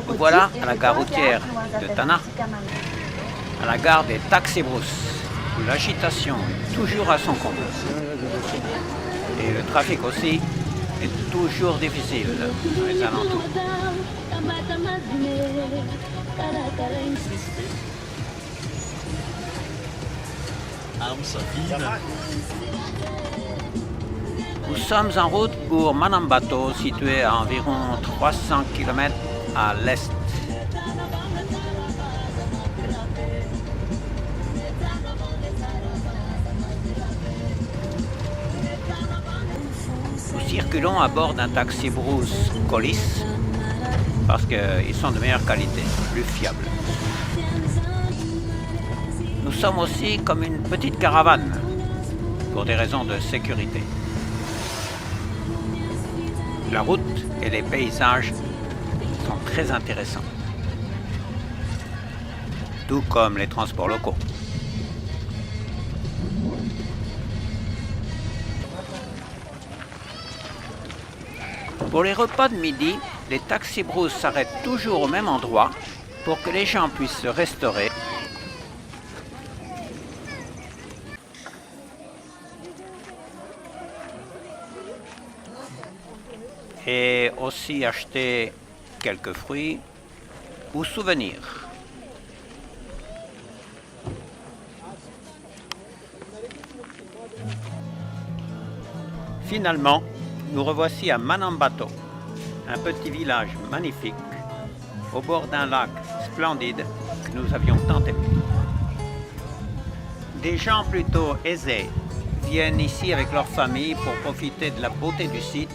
Nous voilà à la gare routière de Tana, à la gare des taxibrousse, où l'agitation est toujours à son comble. Et le trafic aussi est toujours difficile dans les alentours. Nous sommes en route pour Manambato, situé à environ 300 km à l'est. Nous circulons à bord d'un taxi brousse Colis parce qu'ils sont de meilleure qualité, plus fiables. Nous sommes aussi comme une petite caravane pour des raisons de sécurité. La route et les paysages sont très intéressants, tout comme les transports locaux. Pour les repas de midi, les taxibrousses s'arrêtent toujours au même endroit pour que les gens puissent se restaurer. Et aussi acheter quelques fruits ou souvenirs. Finalement, nous revoici à Manambato, un petit village magnifique au bord d'un lac splendide que nous avions tant aimé. Des gens plutôt aisés viennent ici avec leur famille pour profiter de la beauté du site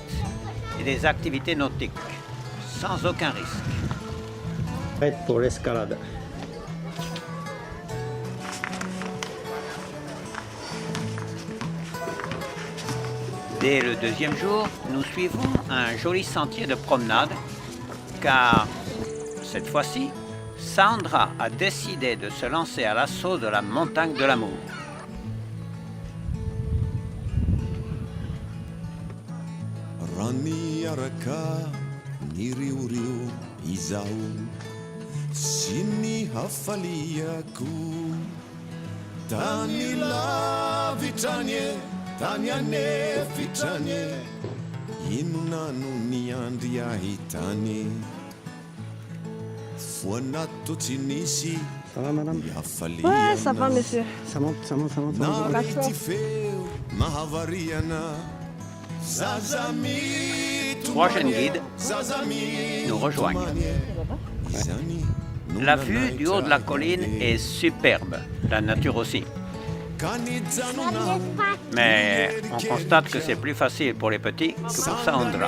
et des activités nautiques, sans aucun risque. Prête pour l'escalade. Dès le deuxième jour, nous suivons un joli sentier de promenade, car cette fois-ci, Sandra a décidé de se lancer à l'assaut de la montagne de l'amour. Rani araka ni riu izao sy ny hafaliako tany lavitrany e tany anefitrany e inona no ny andry ahitany foanato tsy nisy Ça va, madame? Ouais, ça va, monsieur. Ça monte, ça monte, ça monte. Ça monte. narity feo mahavariana. Trois jeunes guides nous rejoignent. La vue du haut de la colline est superbe, la nature aussi. Mais on constate que c'est plus facile pour les petits que pour Sandra.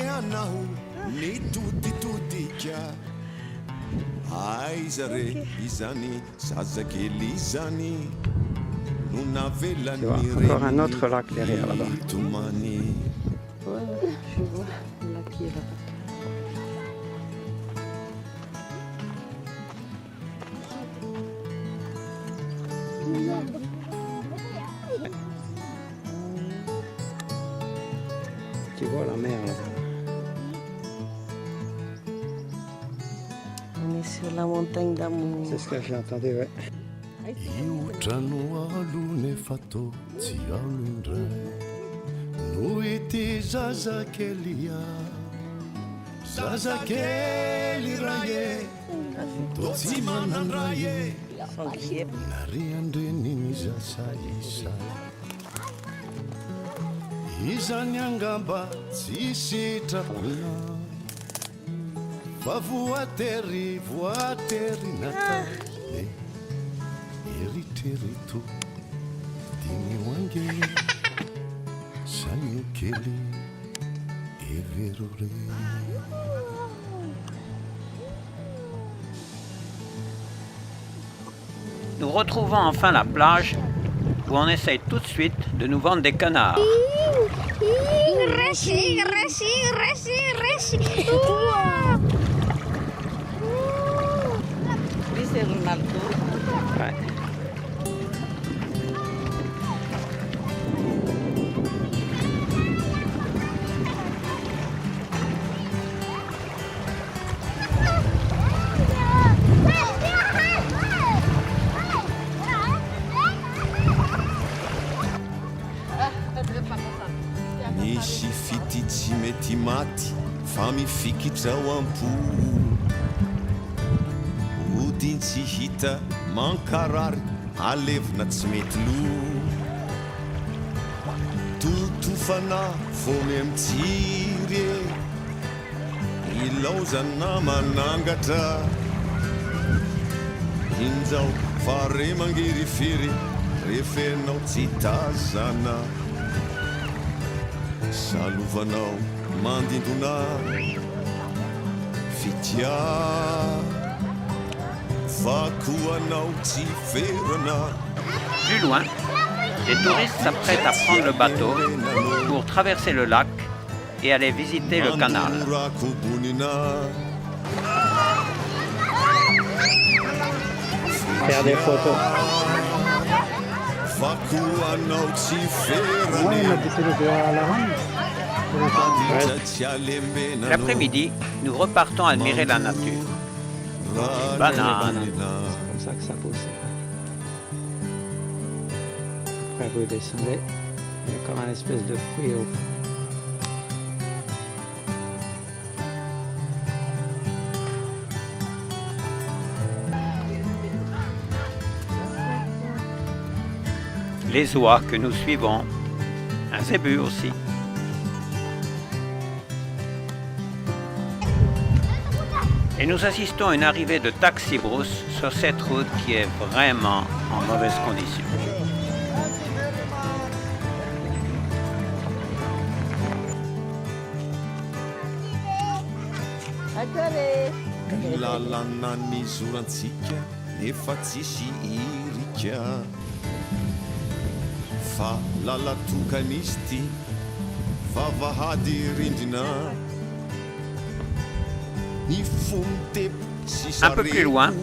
Tu vois, encore un autre lac derrière là-bas. Ouais, je vois le lac qui est là-bas. Tu vois la mer là-bas. On est sur la montagne d'amour. C'est ce que j'ai entendu, ouais. Io trano alone fatto tsy alondray no ity zazakelia zazakely raye to tsy manandraye nare andreny mizasaisay izany angamba tsy sitrapona fa voatery natao eritrereto dimy wange saino kely everore. Nous retrouvons enfin la plage où on essaye tout de suite de nous vendre des canards. Resi. Lui, c'est Ronaldo. Ouais. Zawampu Odin tsy hita mankarary alevina tsy mety lo Totofana vome mitsiry Ilaozana manangatra Inzao fare mangirifiry Refenao tsy tazana Salovanao mandindona Fitia Vakoanao tsy ferana Plus loin, les touristes s'apprêtent à prendre le bateau pour traverser le lac et aller visiter le canal. Faire des photos. Ouais, on a des photos à la rame. L'après-midi, nous repartons admirer la nature. Bananes. C'est comme ça que ça pousse. Après, vous descendez. Il y a comme un espèce de fruit au fond. Les oies que nous suivons, un zébu aussi. Et nous assistons à une arrivée de taxi-brousse sur cette route qui est vraiment en mauvaise condition. Lalana ny zorantsika nefa tsisy irika Fa lalatokanisy ty vavahady rindrina Ny fontepo sy Un peu plus loin,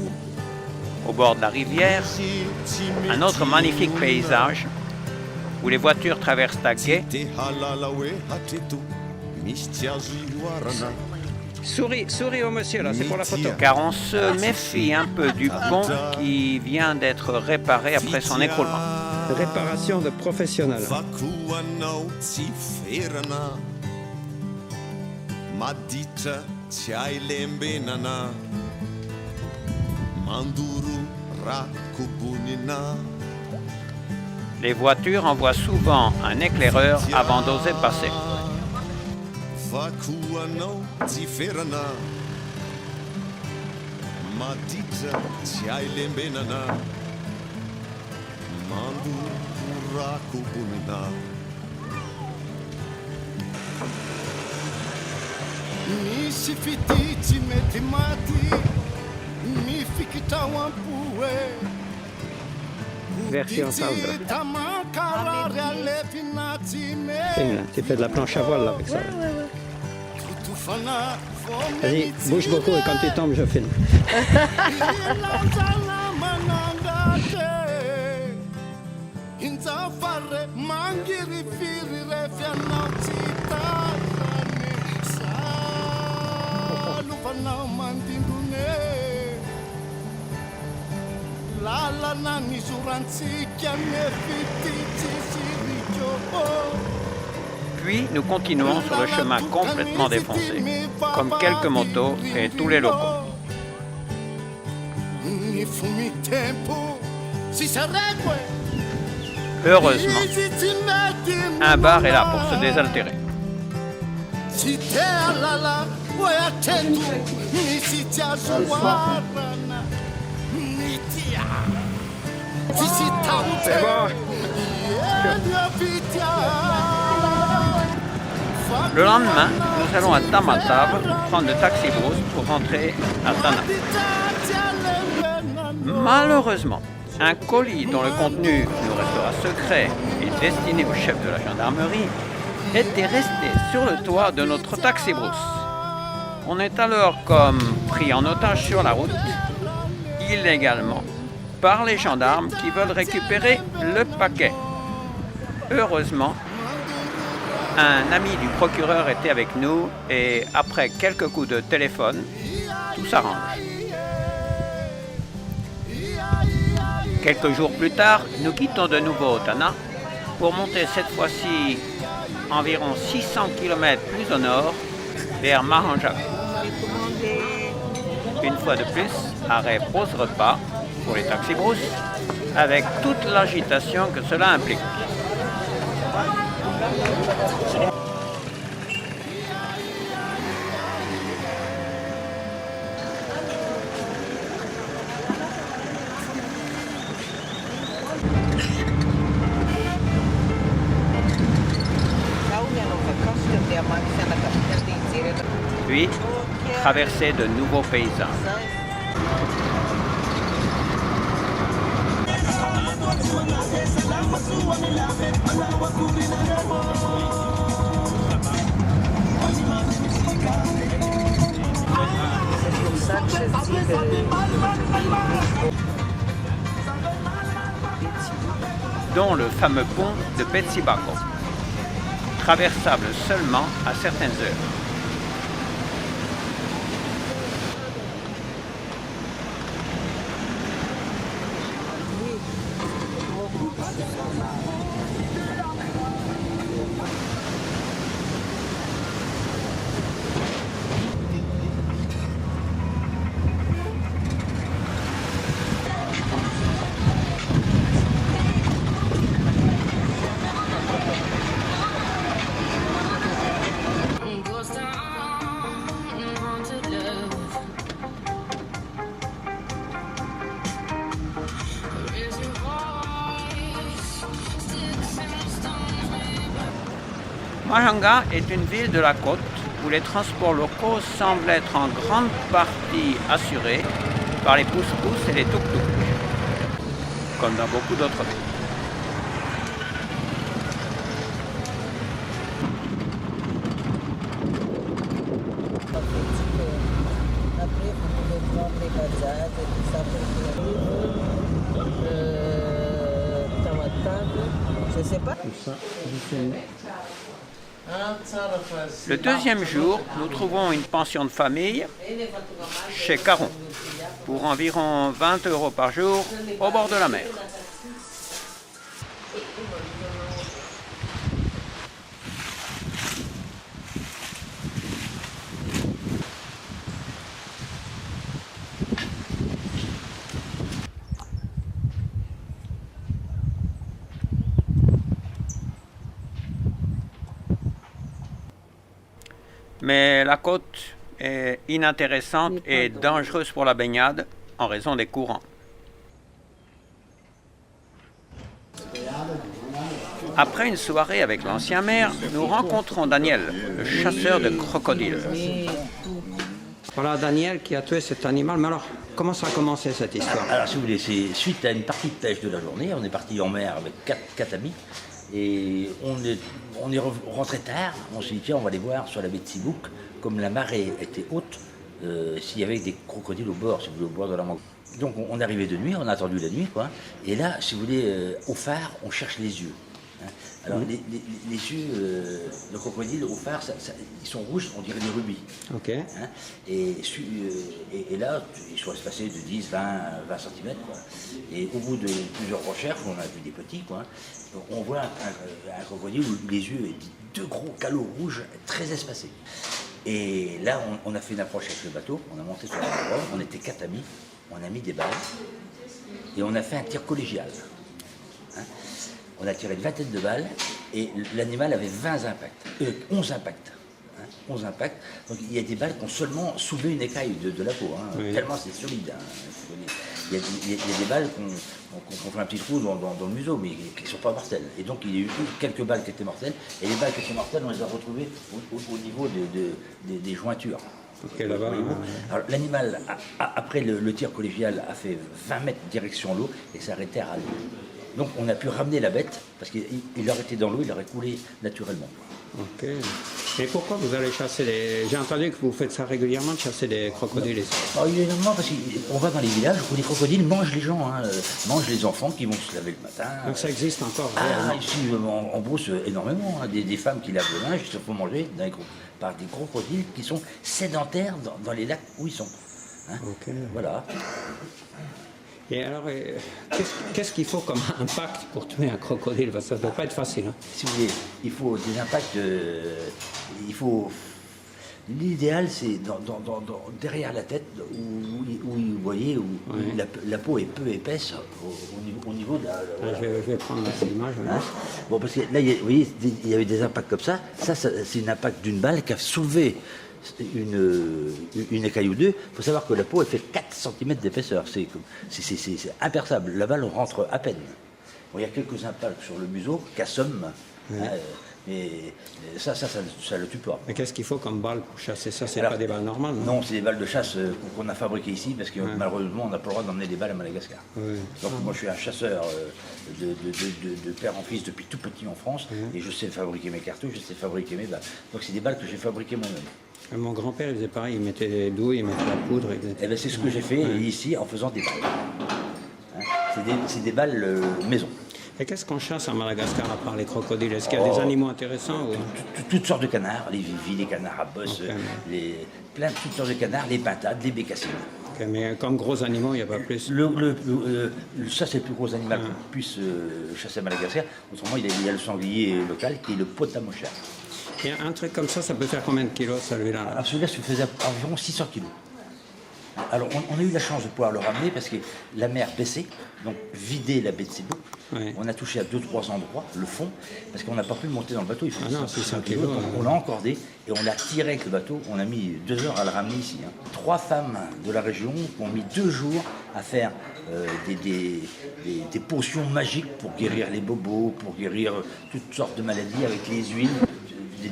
au bord de la rivière, un autre magnifique paysage où les voitures traversent à gué. Te halala hoe hatreto misy tsy azo ioarana Souris au monsieur là, c'est pour la photo. Car on se méfie un peu du pont qui vient d'être réparé après son écroulement. Réparation de professionnels. Vakoanao tsy ferana Maditra tsy hay lembenana Mandoro rakobonina Les voitures envoient souvent un éclaireur avant d'oser passer. Vakoanao tsy ferana Maditra tsy hay lembenana Mandoro rakobonina Misy fity tsy mety maty Mifikitra ao ampoe Version Sandra. Tamankarary alefina tsy mety Filme là, tu fais de la planche à voile là avec ça. Totofana Vas-y, bouge beaucoup et quand tu tombes, je filme. Ilaozana manangatra Inzafare mangirifiry refianao tsy tazany Salovanao mandindone Lalana ny zorantsika mefity tsisy rikô Puis nous continuons sur le chemin complètement défoncé, comme quelques motos et tous les locaux. Heureusement, un bar est là pour se désaltérer. C'est bon. Le lendemain, nous allons à Tamatave prendre le taxi-brousse pour rentrer à Tana. Malheureusement, un colis dont le contenu nous restera secret et destiné au chef de la gendarmerie était resté sur le toit de notre taxi-brousse. On est alors comme pris en otage sur la route, illégalement, par les gendarmes qui veulent récupérer le paquet. Heureusement, un ami du procureur était avec nous et après quelques coups de téléphone, tout s'arrange. Quelques jours plus tard, nous quittons de nouveau Tana pour monter cette fois-ci environ 600 km plus au nord vers Maranjak. Une fois de plus, arrêt pause repas pour les taxis brousses, avec toute l'agitation que cela implique. Puis, traverser de nouveaux paysages. Dont le fameux pont de Betsibago, traversable seulement à certaines heures. Mahanga est une ville de la côte où les transports locaux semblent être en grande partie assurés par les pousse-pousse et les tuk-tuk, comme dans beaucoup d'autres villes. Le deuxième jour, nous trouvons une pension de famille chez Caron pour environ 20 € par jour au bord de la mer. Mais la côte est inintéressante et dangereuse pour la baignade en raison des courants. Après une soirée avec l'ancien maire, nous rencontrons Daniel, le chasseur de crocodiles. Voilà Daniel qui a tué cet animal. Mais alors, comment ça a commencé cette histoire? Alors si vous voulez, c'est suite à une partie de pêche de la journée. On est parti en mer avec quatre amis. Et on est rentré tard, on s'est dit tiens on va aller voir sur la baie de Sibouk, comme la marée était haute, s'il y avait des crocodiles au bord, si vous voulez, au bord de la mer. Donc on est arrivé de nuit, on a attendu la nuit, quoi. Et là, si vous voulez, au phare, on cherche les yeux. Hein. Alors les yeux de crocodile au phare, ils sont rouges, on dirait des rubis. Ok. Hein. Et là, ils sont espacés de 10, 20 cm. Quoi. Et au bout de plusieurs recherches, on a vu des petits, quoi. On voit un crocodile où les yeux, deux gros calots rouges très espacés. Et là, on a fait une approche avec le bateau, on a monté sur la parole, on était 4 amis, on a mis des balles et on a fait un tir collégial. Hein. On a tiré une vingtaine de balles et l'animal avait 11 impacts. 11 impacts. Donc il y a des balles qui ont seulement soulevé une écaille de la peau, hein, oui. Tellement c'est solide. Hein. Il y a des balles qu'on fait un petit trou dans le museau, mais qui ne sont pas mortelles. Et donc il y a eu quelques balles qui étaient mortelles, et les balles qui étaient mortelles, on les a retrouvées au niveau des jointures. Okay, là-bas, alors l'animal, après le tir collégial, a fait 20 mètres direction l'eau et s'est arrêté à l'eau. Donc on a pu ramener la bête, parce qu'il aurait été dans l'eau, il aurait coulé naturellement. Ok. Et pourquoi vous allez chasser les... J'ai entendu que vous faites ça régulièrement, de chasser des crocodiles. Alors, énormément, parce qu'on va dans les villages où les crocodiles mangent les gens, hein, mangent les enfants qui vont se laver le matin. Donc ça existe encore ici, en Beauce, énormément. Hein, des femmes qui lavent le linge, qui se font manger par des crocodiles qui sont sédentaires dans les lacs où ils sont. Hein. Ok. Voilà. Et alors, qu'est-ce qu'il faut comme impact pour tuer un crocodile? Parce que ça ne doit pas être facile. Hein. Si vous voulez, il faut des impacts, il faut L'idéal, c'est derrière la tête, où vous voyez, où la peau est peu épaisse au niveau de la... Je vais prendre cette image. Hein? Bon, parce que là, vous voyez, il y avait des impacts comme ça. Ça c'est une impact d'une balle qui a soulevé une écaille ou deux. Il faut savoir que la peau, elle fait 4 cm d'épaisseur. C'est imperçable. La balle rentre à peine. Bon, il y a quelques impacts sur le museau qu'assomment. Mais ça le tue pas. Mais qu'est-ce qu'il faut comme balle pour chasser ça? C'est pas des balles normales? Non, c'est des balles de chasse qu'on a fabriquées ici parce que malheureusement on n'a pas le droit d'emmener des balles à Madagascar. Donc moi je suis un chasseur de père en fils depuis tout petit en France et je sais fabriquer mes cartouches, je sais fabriquer mes balles. Donc c'est des balles que j'ai fabriquées moi-même. Mon grand-père il faisait pareil, il mettait des douilles, il mettait la poudre. Et ben, c'est ce que j'ai fait ici en faisant des balles. C'est des balles maison. Et qu'est-ce qu'on chasse à Madagascar à part les crocodiles? Est-ce qu'il y a des animaux intéressants Toutes sortes de canards, les vivis, les canards à bosse, toutes sortes de canards, les pintades, les bécassines. Okay, mais comme gros animaux, il n'y a pas plus? Ça, c'est le plus gros animal qu'on puisse chasser à Madagascar. Autrement, il y a le sanglier local qui est le potamochère. Et un truc comme ça peut faire combien de kilos celui-là? Alors celui-là, ça faisait environ 600 kilos. Alors, on a eu la chance de pouvoir le ramener parce que la mer baissait, donc vider la baie de ses d'eau. On a touché à 2-3 endroits le fond parce qu'on n'a pas pu monter dans le bateau. Il faut 600 kilos. On l'a encordé et on l'a tiré avec le bateau. On a mis 2 heures à le ramener ici. 3 femmes de la région ont mis 2 jours à faire des potions magiques pour guérir les bobos, pour guérir toutes sortes de maladies avec les huiles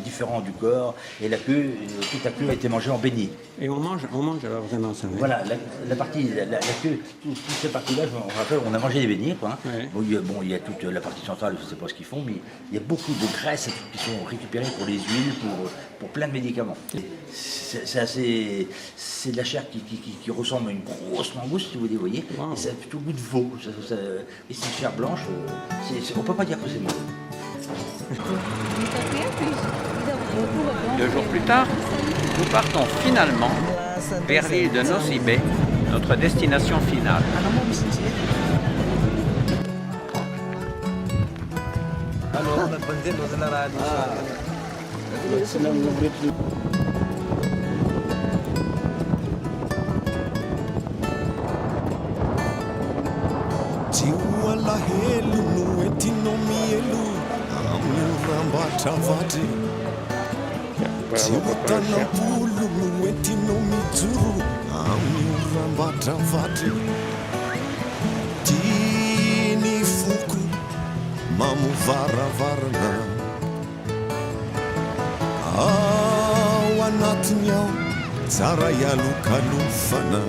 différents du corps, et la queue, toute la queue a été mangée en beignet. Et on mange alors vraiment ça? Voilà, la partie, la queue, toute cette partie-là, je me rappelle, on a mangé des beignets, quoi. Bon, il y a toute la partie centrale, je ne sais pas ce qu'ils font, mais il y a beaucoup de graisses qui sont récupérées pour les huiles, pour plein de médicaments. C'est de la chair qui ressemble à une grosse mangouste, si vous voyez, et ça a plutôt le goût de veau. Et c'est une chair blanche, on ne peut pas dire que c'est mauvais. 2 jours plus tard, nous partons finalement vers l'île de Nosy-Be, notre destination finale. Travate Tiutanapulu nuetino mizuru Amuramba travate Tini fuku Mamu varavarana Awanatnyao Tsara yalukalufana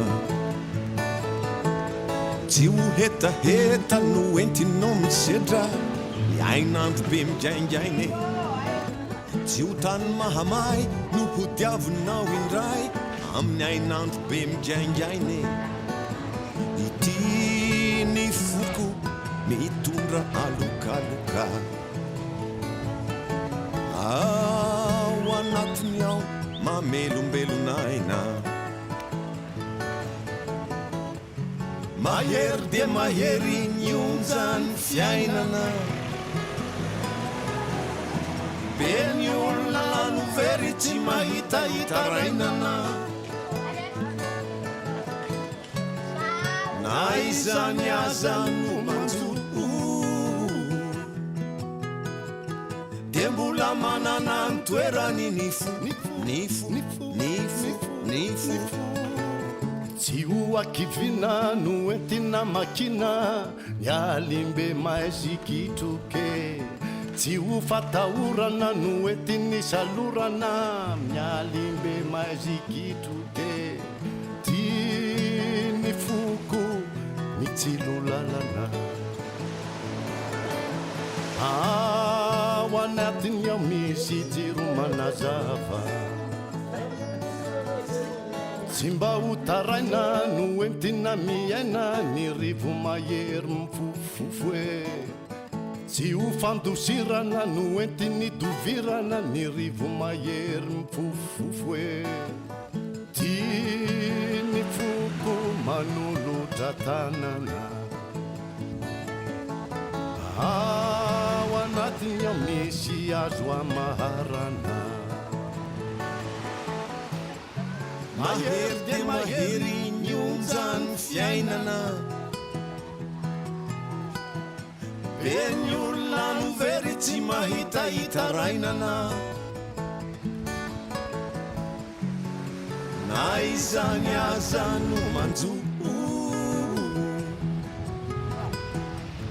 Tiu heta nuetino misedra Yainanto be mijainjaine Tsy ho tany mahamay no hodiavinao indray amin'ny ainandro be mijainjaine ity ny foko mitondra alokaloka ao anatiny ao mamelombelonaina mahery dia mahery nionjany fiainana Beni olona no very tsy mahitahita rainana Na izany aza no manjoto Dia mbola manana ny toerany nifo Tsy ho akivina no entina makina Mialimbe maisikitroke Tsy ho fatahorana no entiny salorana Mialimbe maisikitroke Tiany foko mitsilo lalana Ao anatiny ao misy jiro manazava Tsy mba ho taraina no entina miaina Ny rivo mahery mifofofo Tsy ho fandosirana no entiny dovirana Ny rivo mahery mifofofo Tiany foko manolotra tanana Ao anatiny ao misy azo amaharana mahery de mahery nionjany fiainana be ny olona no very tsy mahitahita rainana na izany aza no manjo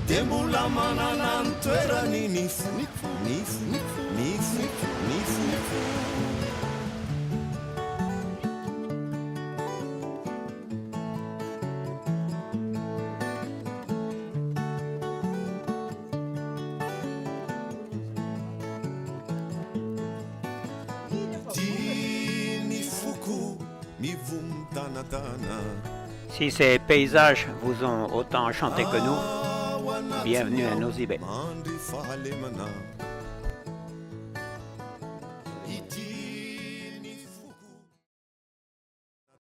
de mbola manana ny toerany nifo Si ces paysages vous ont autant enchanté que nous, bienvenue à Nosy Be.